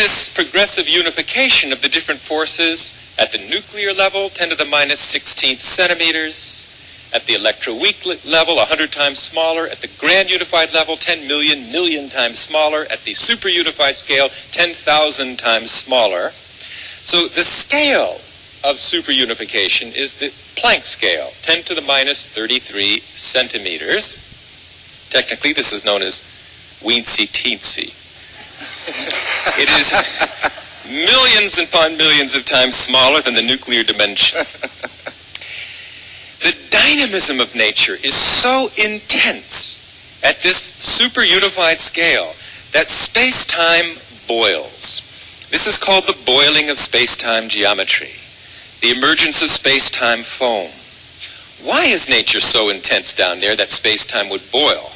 this progressive unification of the different forces at the nuclear level, 10 to the minus 16th centimeters, at the electroweak level, 100 times smaller, at the grand unified level, 10 million times smaller, at the super unified scale, 10,000 times smaller. So the scale of super unification is the Planck scale, 10 to the minus 33 centimeters. Technically, this is known as weensy-teensy. It is millions upon millions of times smaller than the nuclear dimension. The dynamism of nature is so intense at this super unified scale that space-time boils. This is called the boiling of space-time geometry, the emergence of space-time foam. Why is nature so intense down there that space-time would boil?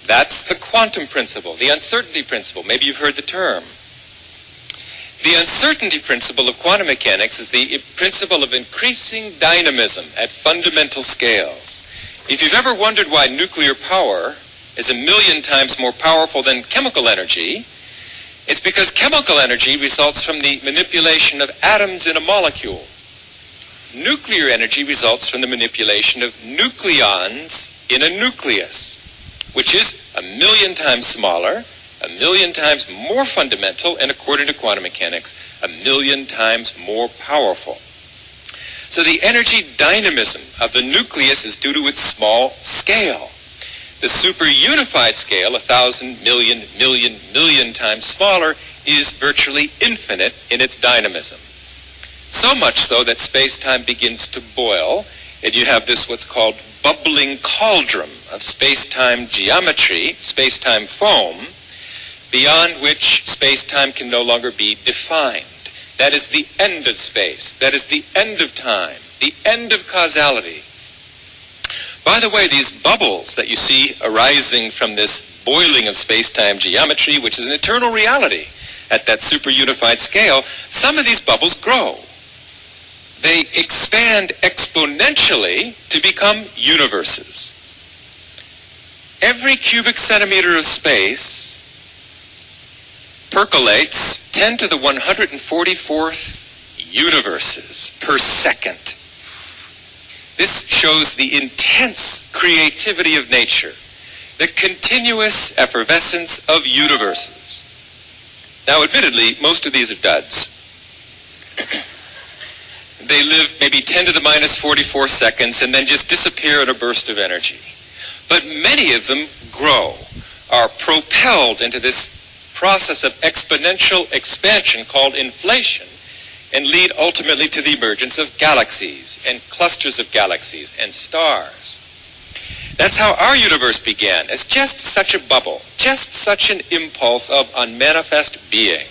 That's the quantum principle, the uncertainty principle. Maybe you've heard the term. The uncertainty principle of quantum mechanics is the principle of increasing dynamism at fundamental scales. If you've ever wondered why nuclear power is 1,000,000 times more powerful than chemical energy, it's because chemical energy results from the manipulation of atoms in a molecule. Nuclear energy results from the manipulation of nucleons in a nucleus, which is 1,000,000 times smaller, 1,000,000 times more fundamental, and according to quantum mechanics, 1,000,000 times more powerful. So the energy dynamism of the nucleus is due to its small scale. The super unified scale, 1,000 million times smaller, is virtually infinite in its dynamism. So much so that space-time begins to boil, and you have this what's called bubbling cauldron of space-time geometry, space-time foam, beyond which space-time can no longer be defined. That is the end of space. That is the end of time, the end of causality. By the way, these bubbles that you see arising from this boiling of space-time geometry, which is an eternal reality at that super unified scale, some of these bubbles grow. They expand exponentially to become universes. Every cubic centimeter of space percolates 10 to the 144th universes per second. This shows the intense creativity of nature, the continuous effervescence of universes. Now, admittedly, most of these are duds. They live maybe 10 to the minus 44 seconds and then just disappear in a burst of energy. But many of them grow, are propelled into this process of exponential expansion called inflation, and lead ultimately to the emergence of galaxies and clusters of galaxies and stars. That's how our universe began, as just such a bubble, just such an impulse of unmanifest being.